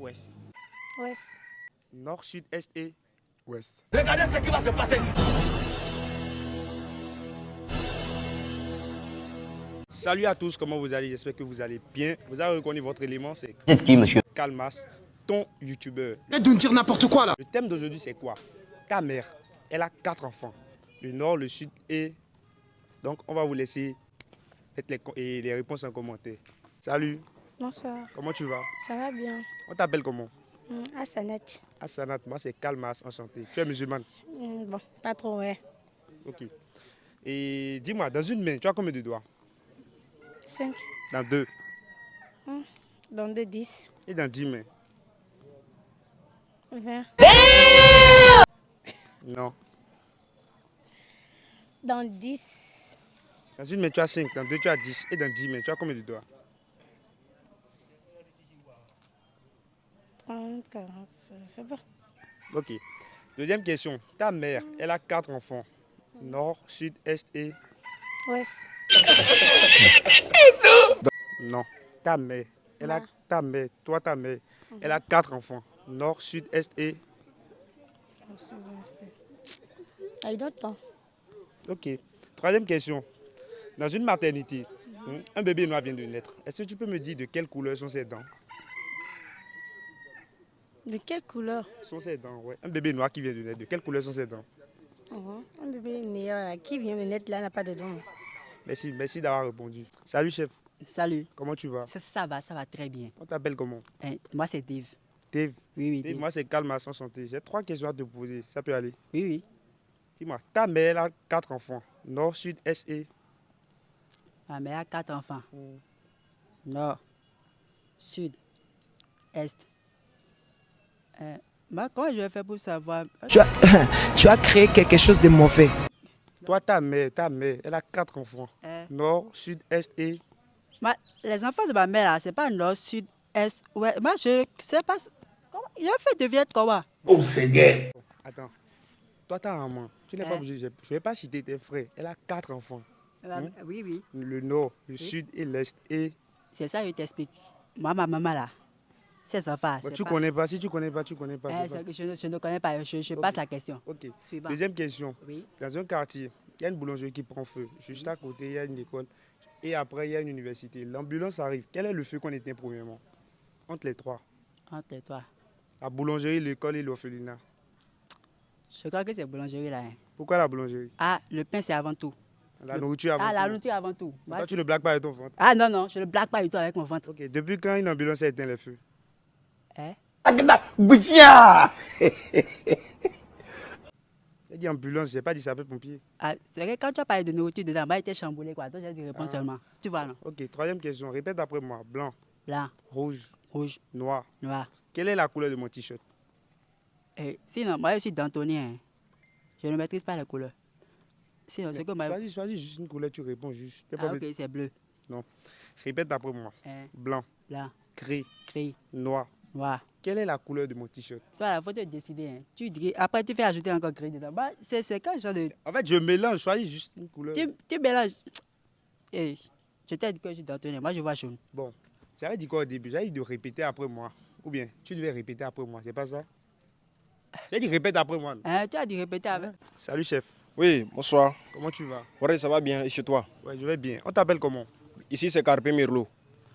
Ouest. Ouest. Nord, sud, est et Ouest. Regardez ce qui va se passer ici. Salut à tous, comment vous allez? J'espère que vous allez bien. Vous avez reconnu votre élément, c'est Vous êtes qui, monsieur? Calmas, ton youtubeur. Arrête de me dire n'importe quoi là. Le thème d'aujourd'hui, c'est quoi? Ta mère, elle a 4 enfants. Le nord, le sud et... Donc, on va vous laisser mettre les réponses en commentaire. Salut, Bonsoir. comment tu vas? Ça va bien? On t'appelle comment? Assanet. Assanat, moi c'est Calmas, enchanté. Tu es musulmane? Bon, pas trop, ouais. Ok. Et dis-moi, dans une main, tu as combien de doigts? 5. Dans 2 Dans 2, 10. et dans 10 mains? 20. Non. Dans 10. Dans une main, tu as 5, dans 2, tu as 10 et dans 10 mains, tu as combien de doigts? 30, 40, c'est bon. Ok. Deuxième question. Ta mère, elle a 4 enfants. Nord, sud, est et... Ouest. Non. Ta mère, elle a... Ouais. Ta mère, toi ta mère, elle a 4 enfants. Nord, sud, est et... I don't know. Ok. Troisième question. Dans une maternité, un bébé noir vient de naître. Est-ce que tu peux me dire de quelle couleur sont ses dents? De quelle couleur? Sont ses dents, ouais. Un bébé noir qui vient de naître, de quelle couleur sont ses dents? Un bébé né qui vient de naître là n'a pas de dents. Merci d'avoir répondu. Salut chef, Salut, comment tu vas? ça va très bien. On t'appelle comment? Moi c'est Dave. Dave. Oui, Dave, Dave. moi c'est Calmas, sans santé. J'ai 3 questions à te poser, ça peut aller? Oui. Dis-moi, ta mère elle a 4 enfants. Nord, sud, est et... Ma mère a 4 enfants. Nord, sud, est. Comment je vais faire pour savoir? Tu as créé quelque chose de mauvais. Toi, ta mère, elle a 4 enfants. Nord, sud, est et... Les enfants de ma mère, là, c'est pas nord, sud, est, ouest. Moi, je sais pas. Comment? Il a fait devenir comment? Oh Seigneur. Attends, toi, ta maman, tu n'es pas obligé, je ne vais pas citer tes frères. Elle a 4 enfants. Oui. Le nord, le sud et l'est et... C'est ça, je t'explique. Moi, ma maman, là, ses enfants. Bah, tu connais pas, si tu connais pas, tu connais pas. c'est pas. Je ne connais pas, je passe la question. Ok. Suivant. Deuxième question. Oui. Dans un quartier, il y a une boulangerie qui prend feu. Juste à côté, il y a une école. Et après, il y a une université. L'ambulance arrive. Quel est le feu qu'on éteint premièrement? Entre les 3. Entre toi. La boulangerie, l'école et l'orphelinat. Je crois que c'est boulangerie là. Pourquoi la boulangerie? Ah, le pain c'est avant tout. La nourriture avant Ah, la tout. nourriture avant tout. Toi, tu ne blagues pas avec ton ventre. Ah non, je ne blague pas du tout avec mon ventre. Ok. Depuis quand une ambulance a éteint les feux? J'ai dit ambulance, je n'ai pas dit sapeur-pompier. Ah, c'est que quand tu as parlé de nourriture dedans, bah, il était chamboulé quoi. Donc j'ai dit réponse seulement. Tu vois non? Ok. Troisième question. Répète après moi. Blanc, Blanc, rouge, rouge, noir. noir. Quelle est la couleur de mon t-shirt? Et sinon, moi je suis daltonien. Je ne maîtrise pas les couleurs. Sinon, c'est comme... Choisis juste une couleur, tu réponds juste. T'es pas Ah ok, obligé- c'est bleu. Non. Répète après moi. Blanc, Blanc, gris, gris, noir. noir. Quelle est la couleur de mon t-shirt? Toi, il faut te décider. Hein. Tu dis, après, tu fais ajouter encore gris dedans. Bah, c'est quand genre de... En fait, je mélange, choisis juste une couleur. Tu mélanges. Hey, je t'ai dit que je suis daltonien. Moi, je vois jaune. Bon, j'avais dit quoi au début? J'avais dit de répéter après moi. Ou bien, tu devais répéter après moi, c'est pas ça? J'ai dit répète après moi. Hein, tu as dit répéter avec... Salut chef, Oui, bonsoir. comment tu vas? Ouais, ça va bien. Et chez toi? Ouais, je vais bien. On t'appelle comment? Ici, c'est Carpe Mirlo.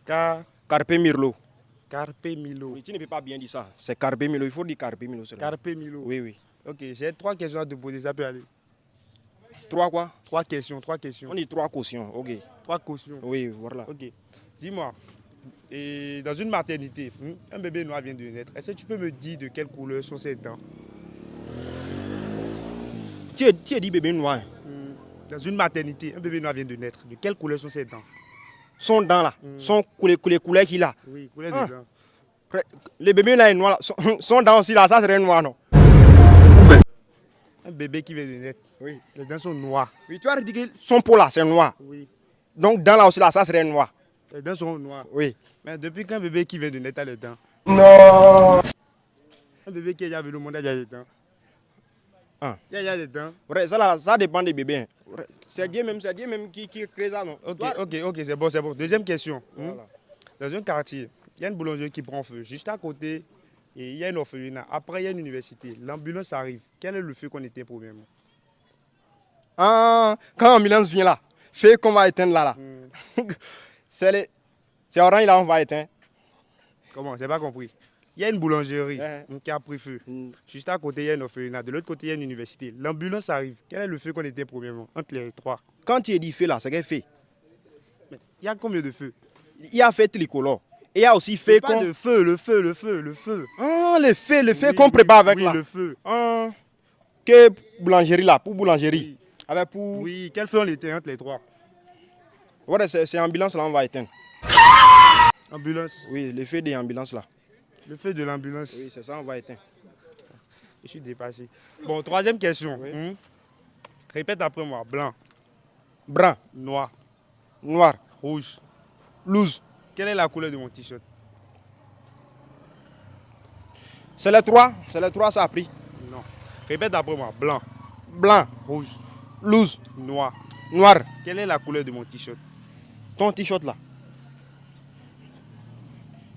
Car... Carpe Mirlo. Carpe Milo. Oui, tu ne peux pas bien dire ça. C'est Carpe Mirlo. Il faut dire Carpe Mirlo seulement. Carpe Milo. Oui. Ok, j'ai 3 questions à te poser, ça peut aller. 3 quoi? 3 questions. On dit 3 cautions. Ok. 3 cautions. Oui, voilà. Ok. Dis-moi, et dans une maternité, un bébé noir vient de naître. Est-ce que tu peux me dire de quelle couleur sont ses dents? Tu as dit bébé noir. Dans une maternité, un bébé noir vient de naître. De quelle couleur sont ses dents? Son dents là, son couleur qu'il a. Oui, couleur de dents. Le bébé là est noir. Son dents aussi là, ça serait noir, non? Un bébé qui vient de naître. Oui. Les dents sont noires. Oui, tu as dit que son peau là, c'est noir. Oui. Donc dents là aussi là, ça serait noir. Les dents sont noires. Oui. Mais depuis qu'un bébé qui vient de naître a les dents? Non. Un bébé qui est déjà venu au monde a déjà les dents. Il y a déjà les dents. Ouais, ça là, ça dépend des bébés. C'est Dieu même qui crée ça, non? Ok, c'est bon. Deuxième question. Voilà. Dans un quartier, il y a une boulangerie qui prend feu. Juste à côté, Et il y a une orphelinat. Après, il y a une université. L'ambulance arrive. Quel est le feu qu'on éteint premièrement? Ah, quand l'ambulance vient là, feu qu'on va éteindre là. C'est orange là, on va éteindre. Comment? J'ai pas compris. Il y a une boulangerie qui a pris feu. Mm. Juste à côté, il y a une orphelinat. De l'autre côté, il y a une université. L'ambulance arrive. Quel est le feu qu'on éteint premièrement? Entre les trois. Quand tu dis feu là, c'est quel feu? Mais il y a combien de feux? Il y a feu tricolore. Et il y a aussi feu qu'on... Le feu, le feu, le feu, le feu. Ah, le feu Oui, qu'on prépare avec oui, là. le feu. Ah, que boulangerie là, pour boulangerie. Oui. Avec pour... Oui, quel feu on éteint entre les trois? Ouais, c'est ambulance là, on va éteindre. Ambulance. Oui, le feu des ambulances là. Le feu de l'ambulance. Oui, c'est ça, on va éteindre. Je suis dépassé. Bon, troisième question. Oui. Répète après moi. Blanc, Brun, noir, noir, rouge. loose. Quelle est la couleur de mon t-shirt? C'est les trois, ça a pris. Non. Répète après moi. Blanc, Blanc, rouge, loose, noir. noir. Quelle est la couleur de mon t-shirt? Ton t-shirt là.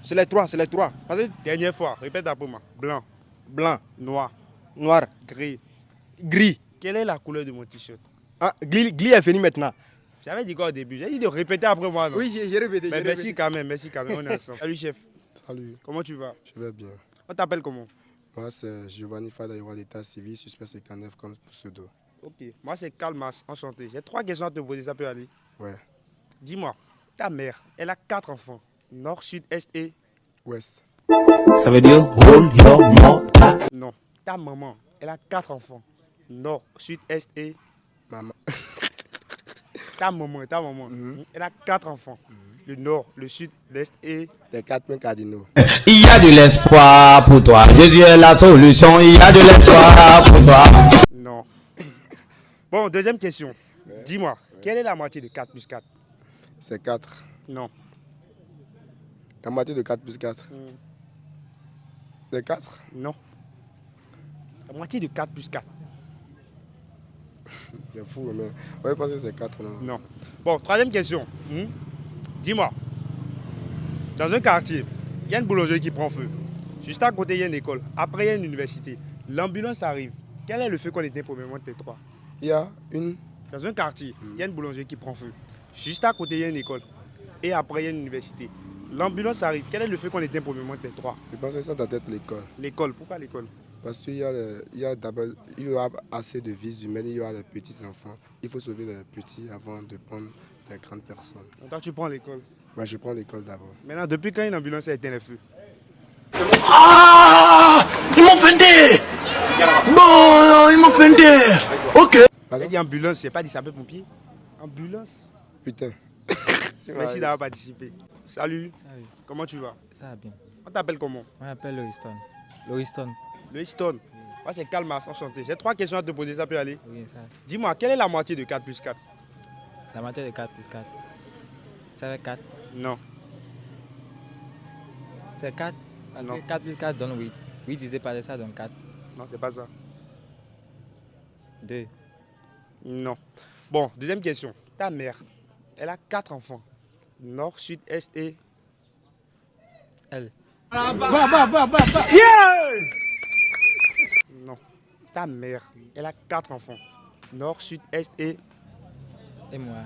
C'est les trois. Parce que Dernière fois. Répète après moi. Blanc, blanc, noir, noir, gris. gris. Quelle est la couleur de mon t-shirt? Ah, gris est venu maintenant. J'avais dit quoi au début? J'ai dit de répéter après moi. Non? Oui, j'ai répété. Mais merci quand même. On est ensemble. Salut chef. Salut, Comment tu vas? je vais bien. On t'appelle comment? Moi, c'est Giovanni Fadaïwa d'état civil, suspect 59 comme pseudo. Ok. Moi c'est Kalmas. Enchanté. J'ai 3 questions à te poser. Ça peut aller? Ouais. Dis-moi. Ta mère, elle a 4 enfants. Nord, sud, est et... Ouest. Ça veut dire hold your mouth. Non. Ta maman, elle a 4 enfants. Nord, sud, est et... Maman. Ta maman, elle a 4 enfants. Le nord, le sud, l'est et... Les 4 points cardinaux. Il y a de l'espoir pour toi. Jésus est la solution. Il y a de l'espoir pour toi. Non. Bon, deuxième question. Dis-moi, quelle est la moitié de 4 plus 4? C'est 4. Non. La moitié de 4 plus 4. C'est 4. Non. La moitié de 4 plus 4. C'est fou, mais. Ouais, je pense que c'est 4. Non. Non. Bon, troisième question. Dis-moi, dans un quartier, il y a une boulangerie qui prend feu. Juste à côté, il y a une école. Après, il y a une université. L'ambulance arrive. Quel est le feu qu'on éteint premièrement de tes trois? Il y a une. Dans un quartier, il y a une boulangerie qui prend feu. Juste à côté, il y a une école. Et après, il y a une université. L'ambulance arrive. Quel est le feu qu'on éteint premièrement de tes trois? Je pense que ça doit être l'école. L'école. Pourquoi l'école? Parce qu'il y a, d'abord, il y aura assez de vies humaines, il y aura les petits enfants. Il faut sauver les petits avant de prendre les grandes personnes. Toi, tu prends l'école. Moi, je prends l'école d'abord. Maintenant, depuis quand une ambulance a éteint les feux? Ah! Ils m'ont feinté! Non, ils m'ont feinté! Ok. Elle dit ambulance, j'ai pas dit sapeur-pompier. Ambulance. Putain. Merci d'avoir participé. Salut. Salut, Comment tu vas? ça va bien. On t'appelle comment? On m'appelle Loriston. Loriston. Le Stone. Moi, c'est Kalmas, enchanté. J'ai 3 questions à te poser, ça peut aller? Oui, ça. Dis-moi, quelle est la moitié de 4 plus 4? La moitié de 4 plus 4. Ça fait 4. Non. C'est 4. Parce Non. que 4 plus 4 donne 8. 8 divisé par ça donne 4. Non, c'est pas ça. 2. Non. Bon, deuxième question. Ta mère, elle a 4 enfants. Nord, sud, est et... Elle. Non. Ta mère, elle a 4 enfants. Nord, sud, est et... Et moi.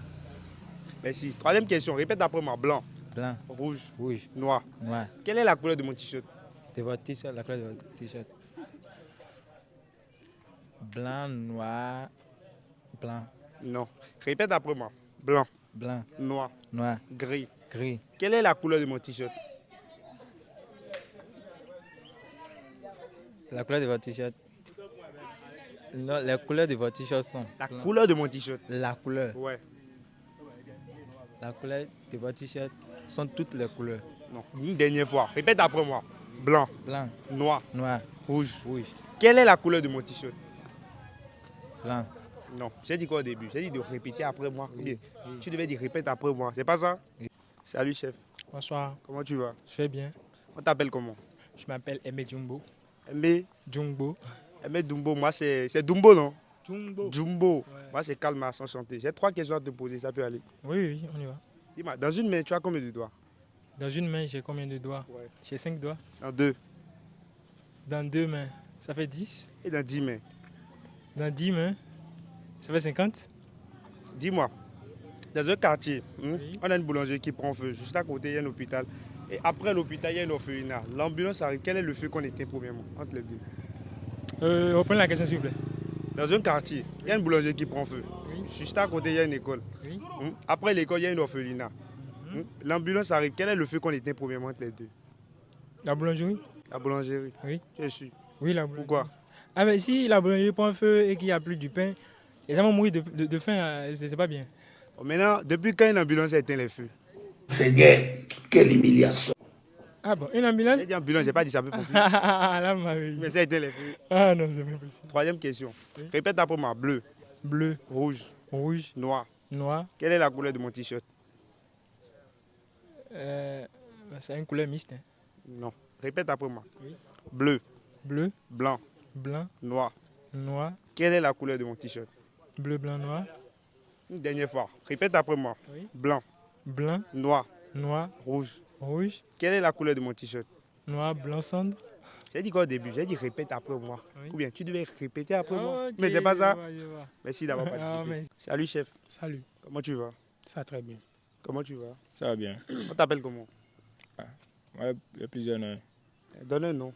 Merci. Troisième question. Répète après moi. Blanc, Blanc, rouge, rouge, noir. noir. Quelle est la couleur de mon t-shirt? De votre t-shirt, la couleur de votre t-shirt. Blanc, noir, blanc, Non. Répète après moi. Blanc, blanc, noir, noir, gris. gris. Quelle est la couleur de mon t-shirt? La couleur de votre t-shirt. Non, les couleurs de votre t-shirt sont. La blanc. couleur de mon t-shirt. La couleur. Ouais. La couleur de votre t-shirt sont toutes les couleurs. Non. Une dernière fois. Répète après moi. Blanc, Blanc, noir, noir, rouge. rouge, Quelle est la couleur de mon t-shirt? blanc. Non. J'ai dit quoi au début? J'ai dit de répéter après moi. Oui, Ou bien, oui. tu devais dire répète après moi. C'est pas ça? Oui. Salut chef. Bonsoir, Comment tu vas? je vais bien. On t'appelle comment? Je m'appelle Aimé Jumbo. Aimé, Jumbo. Aimé Dumbo. Moi c'est Dumbo non? Jumbo. Jumbo. Ouais. Moi c'est Kalmas, enchanté. J'ai 3 questions à te poser. Ça peut aller? Oui, oui, on y va. Dis-moi, dans une main, tu as combien de doigts? Dans une main, j'ai combien de doigts? Ouais. J'ai 5 doigts. En 2. Dans 2 mains, ça fait 10. Et dans 10 mains. Dans 10 mains, ça fait 50. Dis-moi, dans un quartier, Oui. on a une boulangerie qui prend feu. Juste à côté, il y a un hôpital. Et après l'hôpital, il y a une orphelinat. L'ambulance arrive. Quel est le feu qu'on éteint premièrement entre les deux? Reprenez la question, s'il vous plaît. Dans un quartier, il y a une boulangerie qui prend feu. Oui. Juste à côté, il y a une école. Oui. Après l'école, il y a une orphelinat. L'ambulance arrive. Quel est le feu qu'on éteint premièrement entre les deux? La boulangerie? La boulangerie. Oui. Tu es sûr? Oui, la boulangerie. Pourquoi? Ah ben si la boulangerie prend feu et qu'il n'y a plus du pain, les gens vont mourir de faim, c'est pas bien. Bon, maintenant, depuis quand une ambulance a éteint les feux? Seigneur, quelle humiliation. Ah bon, une ambulance? J'ai dit ambulance, j'ai pas dit ça peut plus. Là, vous m'avez dit. Mais ça a éteint les feux. Ah non, c'est pas possible. Troisième question. Oui. Répète après moi. Bleu, Bleu, rouge, rouge, noir. noir. Quelle est la couleur de mon t-shirt? C'est une couleur mixte. Hein. Non. Répète après moi. Oui. Bleu, Bleu, blanc, blanc, noir. noir, Quelle est la couleur de mon t-shirt? bleu, blanc, noir. Une dernière fois. Répète après moi. Oui. Blanc, Blanc, noir, noir, rouge. rouge, Quelle est la couleur de mon t-shirt? noir, blanc, cendre. J'ai dit quoi au début? J'ai dit répète après moi. Oui. Ou bien tu devais répéter après moi. Ok, Mais c'est pas ça. je vois. Merci d'avoir Ah, participé. mais- Salut chef. Salut, Comment tu vas? ça va très bien. Comment tu vas? Ça va bien. On t'appelle comment? Ouais, il y a plusieurs noms. Donne un nom.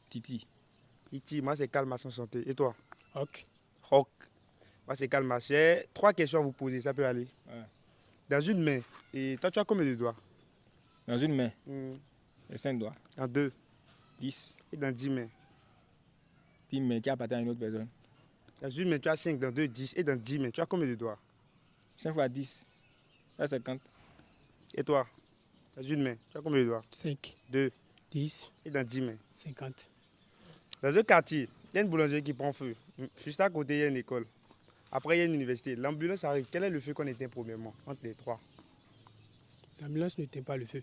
Titi. Titi, moi c'est Calma sans santé. Et toi? Ok. Rock. Moi c'est Calma. J'ai 3 questions à vous poser, ça peut aller. Ouais. Dans une main. Et toi tu as combien de doigts? Dans une main, Hmm. les 5 doigts. Dans 2. 10. Et dans 10 mains. 10 mains qui appartiennent à une autre personne. Dans une main tu as 5, dans 2, 10. Et dans 10 mains tu as combien de doigts? 5 fois 10. Ça, c'est 50. Et toi? Dans une main tu as combien de doigts? 5, 2. 10, Et dans 10 mains. 50. Dans un quartier, il y a une boulangerie qui prend feu. Juste à côté, il y a une école. Après, il y a une université. L'ambulance arrive. Quel est le feu qu'on éteint premièrement entre les 3? L'ambulance n'éteint pas le feu.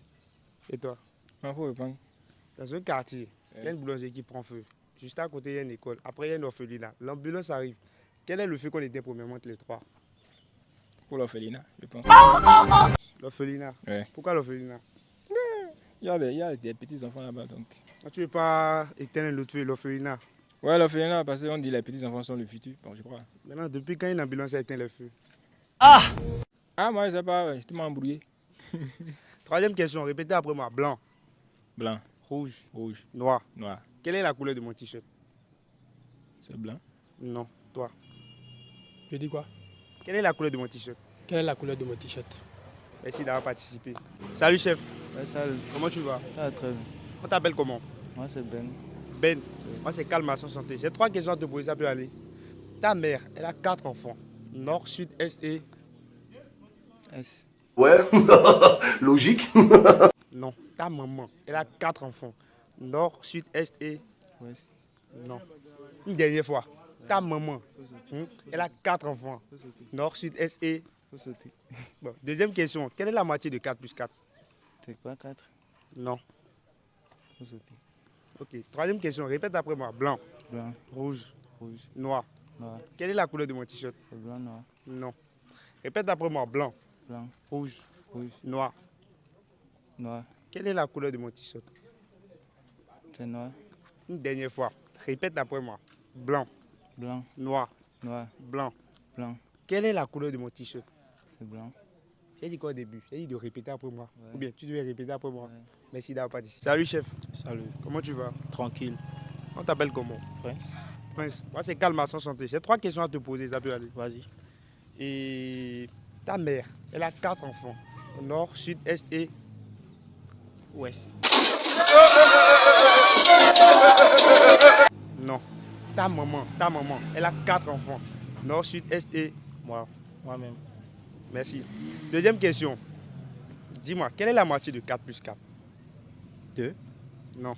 Et toi? Il faut répondre. Dans un quartier, il y a une boulangerie qui prend feu. Juste à côté, il y a une école. Après, il y a une orphelinat. L'ambulance arrive. Quel est le feu qu'on éteint premièrement entre les 3? Pour l'orphelinat, je pense. L'orphelinat. Ouais. Pourquoi l'orphelinat? Il y a des petits enfants là-bas donc. Tu ne veux pas éteindre l'autre feu, l'orphelinat? Ouais, l'orphelinat, parce qu'on dit les petits enfants sont le futur. Bon, je crois. Maintenant, depuis quand une ambulance a éteint le feu? Ah, moi, je sais pas, ouais, je m'en embrouillé. Troisième question, répétez après moi. Blanc, Blanc, rouge, rouge, noir. noir. Quelle est la couleur de mon t-shirt? C'est blanc. Non, toi. Je dis quoi? Quelle est la couleur de mon t-shirt? Quelle est la couleur de mon t-shirt? Merci d'avoir participé. Salut chef, Ouais, salut. comment tu vas? Ça va très bien. On t'appelle comment? Moi, c'est Ben. Ben, moi c'est Calma sans santé. J'ai 3 questions à te poser, ça peut aller. Ta mère, elle a 4 enfants. Nord, sud, est et... S. Ouais, logique. Non, ta maman, elle a 4 enfants. Nord, sud, est et... Ouest. Non. Une dernière fois. Ta maman, elle a 4 enfants. Nord, sud, est et... Faut sauter. Bon. Deuxième question, quelle est la moitié de 4 plus 4? C'est quoi 4? Non. Faut sauter. Ok. Troisième question, répète après moi. Blanc, Blanc, rouge, rouge, noir. noir. Quelle est la couleur de mon t-shirt? C'est blanc, noir. Non. Répète après moi. Blanc, Blanc, rouge, rouge, noir. noir. Quelle est la couleur de mon t-shirt? C'est noir. Une dernière fois. Répète après moi. Blanc, Blanc, noir, noir, blanc. blanc. Quelle est la couleur de mon t-shirt? C'est blanc. J'ai dit quoi au début? J'ai dit de répéter après moi. Ouais. Ou bien tu devais répéter après moi. Ouais. Merci d'avoir participé. Salut chef, Salut. comment tu vas? Tranquille. On t'appelle comment? Prince. Prince. Moi c'est Calma sans santé. J'ai 3 questions à te poser, ça peut aller. Vas-y. Et ta mère, elle a 4 enfants. Nord, sud, est et... Ouest. Non. Ta maman, elle a 4 enfants. Nord, sud, est et... Moi-même. Merci. Deuxième question. Dis-moi, quelle est la moitié de 4 plus 4? 2. Non.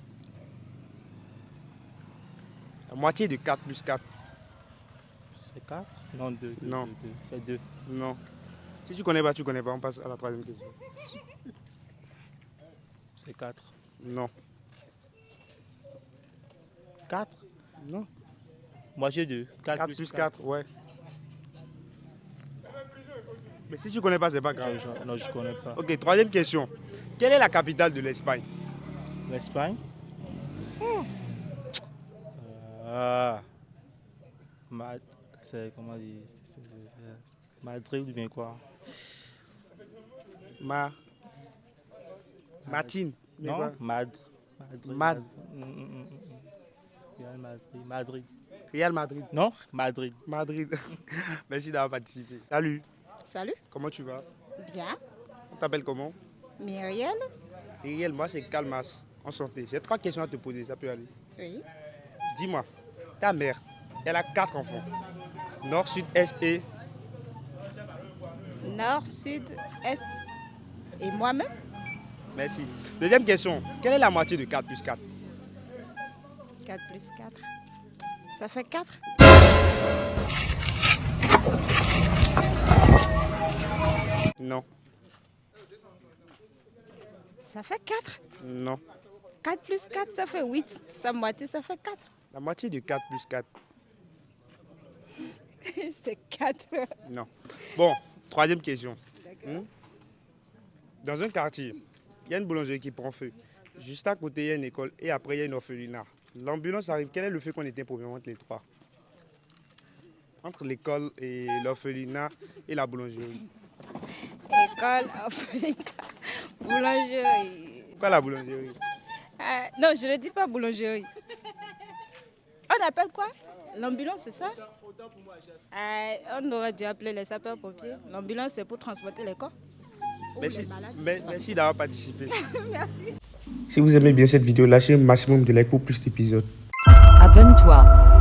La moitié de 4 plus 4? C'est 4? Non, 2. Non. C'est 2. Non. Si tu connais pas, tu connais pas. On passe à la troisième question. C'est 4. Non. 4? Non. Moi j'ai 2. 4 plus 4, ouais. Mais si tu connais pas, c'est pas grave. Non, je connais pas. Ok, troisième question. Quelle est la capitale de l'Espagne? L'Espagne? C'est comment dire, Madrid ou bien quoi? Martine. Mais Non, quoi? Madrid. Real Madrid. Madrid. Real Madrid. Non, Madrid. Madrid. Merci d'avoir participé. Salut. Salut, Comment tu vas? bien. On t'appelle comment? Myriel? Ariel, moi c'est Kalmas. En santé. J'ai 3 questions à te poser, ça peut aller. Oui. Dis-moi, ta mère, elle a 4 enfants. Nord, sud, est et... Nord, sud, est. Et moi-même? Merci. Deuxième question. Quelle est la moitié de 4 plus 4? 4 plus 4. Ça fait 4. Non. Ça fait 4. Non. 4 plus 4, ça fait 8. Sa moitié, ça fait 4. La moitié de 4 plus 4. C'est 4. Non. Bon, troisième question. Dans un quartier, il y a une boulangerie qui prend feu. Juste à côté, il y a une école et après, il y a une orphelinat. L'ambulance arrive. Quel est le fait qu'on était problème entre les trois? Entre l'école et l'orphelinat et la boulangerie. École, orphelinat, boulangerie. Pourquoi la boulangerie? Non, je ne dis pas boulangerie. On appelle quoi? L'ambulance, c'est ça? On aurait dû appeler les sapeurs-pompiers. L'ambulance, c'est pour transporter les corps. Merci d'avoir participé. Merci. Si vous aimez bien cette vidéo, lâchez un maximum de likes pour plus d'épisodes. Abonne-toi.